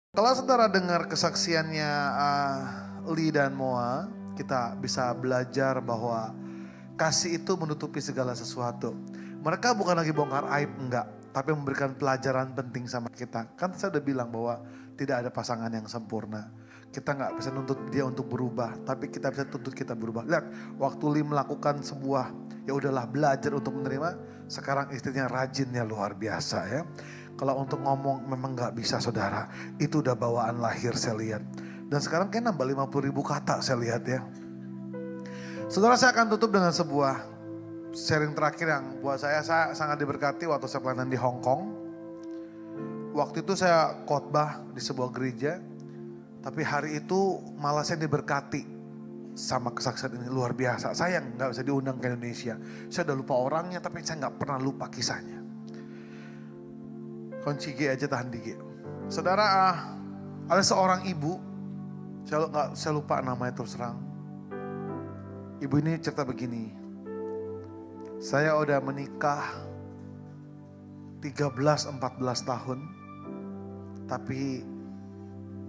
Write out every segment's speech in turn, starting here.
Kalau saudara dengar kesaksiannya Lee dan Moa, kita bisa belajar bahwa kasih itu menutupi segala sesuatu. Mereka bukan lagi bongkar aib, enggak. Tapi memberikan pelajaran penting sama kita. Kan saya udah bilang bahwa tidak ada pasangan yang sempurna. Kita nggak bisa nuntut dia untuk berubah, tapi kita bisa tuntut kita berubah. Lihat, waktu Lee melakukan sebuah, ya udahlah belajar untuk menerima. Sekarang istrinya rajinnya luar biasa ya. Kalau untuk ngomong memang nggak bisa saudara. Itu udah bawaan lahir saya lihat. Dan sekarang kayak nambah 50.000 kata saya lihat ya. Saudara, saya akan tutup dengan sebuah sharing terakhir yang buat saya sangat diberkati waktu saya pelayanan di Hong Kong. Waktu itu saya khotbah di sebuah gereja. Tapi hari itu malah saya diberkati sama kesaksian ini luar biasa. Sayang nggak bisa diundang ke Indonesia. Saya udah lupa orangnya tapi saya nggak pernah lupa kisahnya. Kunci G aja tahan di G. Saudara, ada seorang ibu, saya lupa namanya terus terang. Ibu ini cerita begini, saya udah menikah 13-14 tahun, tapi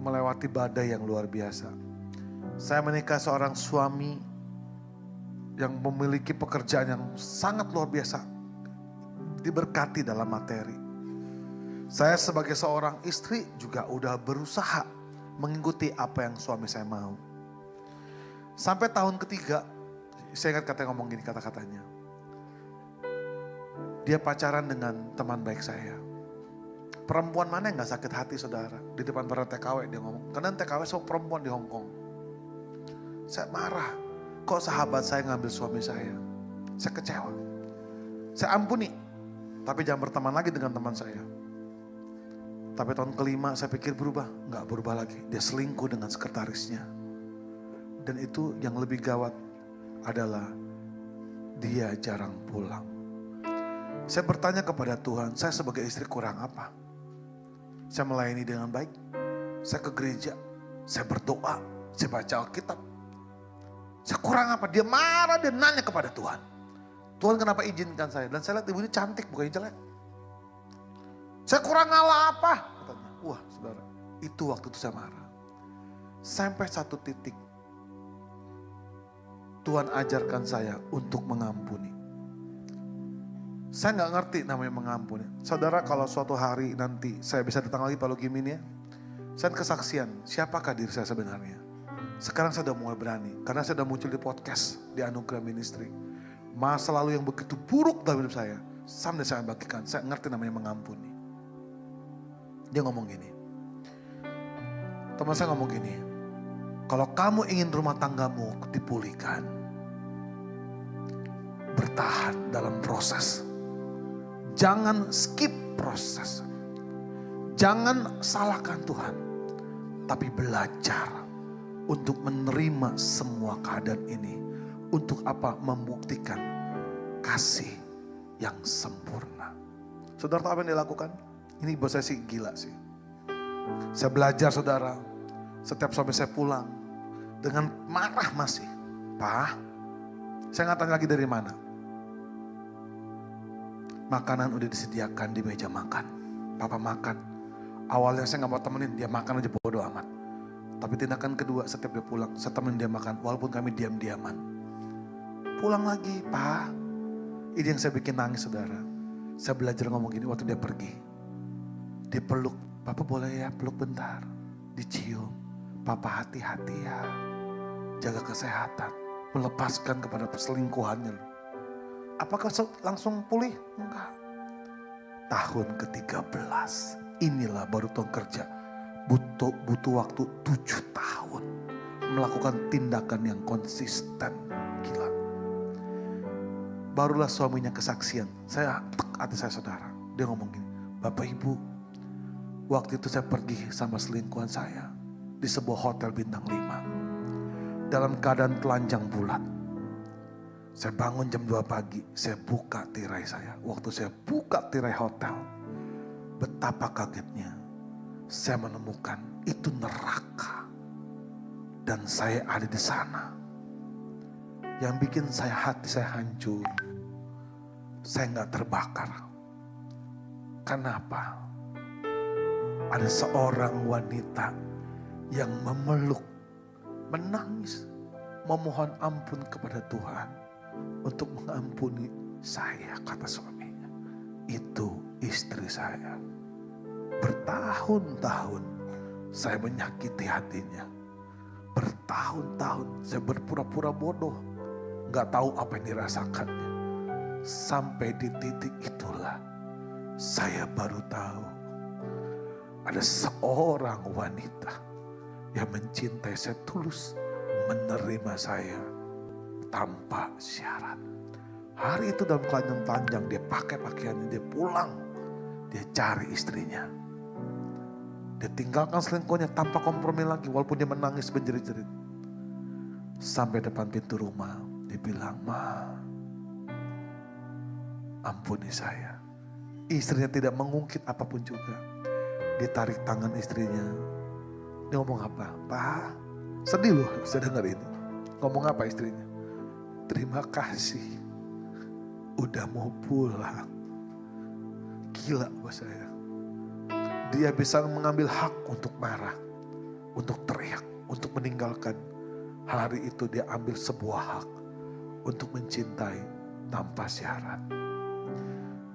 melewati badai yang luar biasa. Saya menikah seorang suami yang memiliki pekerjaan yang sangat luar biasa, diberkati dalam materi. Saya sebagai seorang istri juga udah berusaha mengikuti apa yang suami saya mau. Sampai tahun ketiga, saya ingat katanya ngomong gini kata-katanya. Dia pacaran dengan teman baik saya. Perempuan mana yang gak sakit hati saudara? Di depan para TKW dia ngomong. Karena TKW semua perempuan di Hong Kong. Saya marah. Kok sahabat saya ngambil suami saya? Saya kecewa. Saya ampuni. Tapi jangan berteman lagi dengan teman saya. Tapi tahun kelima saya pikir berubah. Gak berubah lagi. Dia selingkuh dengan sekretarisnya. Dan itu yang lebih gawat adalah dia jarang pulang. Saya bertanya kepada Tuhan, saya sebagai istri kurang apa? Saya melayani dengan baik, saya ke gereja, saya berdoa, saya baca Alkitab. Saya kurang apa? Dia marah, dia nanya kepada Tuhan. Tuhan kenapa izinkan saya? Dan saya lihat ibu ini cantik, bukannya jelek. Saya kurang ngalah apa? Katanya. Wah saudara, itu waktu itu saya marah. Sampai satu titik, Tuhan ajarkan saya untuk mengampuni. Saya gak ngerti namanya mengampuni. Saudara, kalau suatu hari nanti saya bisa datang lagi Pak Lugimin ya. Saya kesaksian, siapakah diri saya sebenarnya. Sekarang saya sudah mulai berani. Karena saya sudah muncul di podcast di Anugerah Ministry. Masa lalu yang begitu buruk dalam hidup saya. Sampai saya bagikan, saya ngerti namanya mengampuni. Dia ngomong gini. Teman saya ngomong gini. Kalau kamu ingin rumah tanggamu dipulihkan. Bertahan dalam proses. Jangan skip proses. Jangan salahkan Tuhan. Tapi belajar untuk menerima semua keadaan ini. Untuk apa? Membuktikan kasih yang sempurna. Saudara tahu apa yang dia lakukan? Ini buat saya sih gila sih. Saya belajar saudara. Setiap suami saya pulang. Dengan marah masih. Pak, saya nggak tanya lagi dari mana. Makanan udah disediakan di meja makan. Papa makan. Awalnya saya gak mau temenin, dia makan aja bodo amat. Tapi tindakan kedua setiap dia pulang, saya temenin dia makan. Walaupun kami diam-diaman. Pulang lagi, Pak. Ini yang saya bikin nangis saudara. Saya belajar ngomong gini waktu dia pergi. Dia peluk, Papa boleh ya peluk bentar. Dicium, Papa hati-hati ya. Jaga kesehatan. Melepaskan kepada perselingkuhannya. Apakah langsung pulih? Enggak. Tahun ke-13. Inilah baru Tuhan kerja. Butuh waktu 7 tahun. Melakukan tindakan yang konsisten. Gila. Barulah suaminya kesaksian. Saya hati saya saudara. Dia ngomong gini. Bapak Ibu. Waktu itu saya pergi sama selingkuhan saya. Di sebuah hotel bintang 5. Dalam keadaan telanjang bulat. Saya bangun jam 2 pagi, saya buka tirai saya. Waktu saya buka tirai hotel, betapa kagetnya. Saya menemukan itu neraka. Dan saya ada di sana. Yang bikin hati saya hancur. Saya gak terbakar. Kenapa? Ada seorang wanita yang memeluk, menangis, memohon ampun kepada Tuhan untuk mengampuni saya, kata suaminya. Itu istri saya. Bertahun-tahun saya menyakiti hatinya. Bertahun-tahun saya berpura-pura bodoh, gak tahu apa yang dirasakannya. Sampai di titik itulah saya baru tahu ada seorang wanita yang mencintai saya tulus, menerima saya tanpa syarat. Hari itu dalam kelanjang panjang dia pakai pakaiannya, dia pulang, dia cari istrinya. Dia tinggalkan selingkuhnya tanpa kompromi lagi walaupun dia menangis berjerit-jerit. Sampai depan pintu rumah, dia bilang, "Ma, ampuni saya." Istrinya tidak mengungkit apapun juga. Dia tarik tangan istrinya. Dia ngomong apa? "Pak," sedih loh saya dengar ini. Ngomong apa istrinya? "Terima kasih, udah mau pulang." Gila buat saya. Dia bisa mengambil hak untuk marah, untuk teriak, untuk meninggalkan. Hari itu dia ambil sebuah hak untuk mencintai tanpa syarat.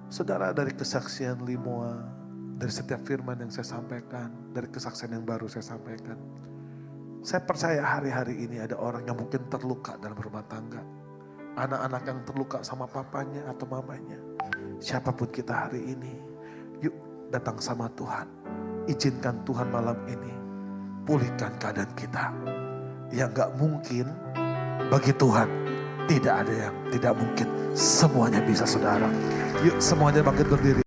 Saudara, dari kesaksian Limoa, dari setiap firman yang saya sampaikan, dari kesaksian yang baru saya sampaikan, saya percaya hari-hari ini ada orang yang mungkin terluka dalam rumah tangga. Anak-anak yang terluka sama papanya atau mamanya. Siapapun kita hari ini, yuk datang sama Tuhan. Izinkan Tuhan malam ini pulihkan keadaan kita. Yang gak mungkin bagi Tuhan, tidak ada yang tidak mungkin. Semuanya bisa, saudara. Yuk semuanya bangkit berdiri.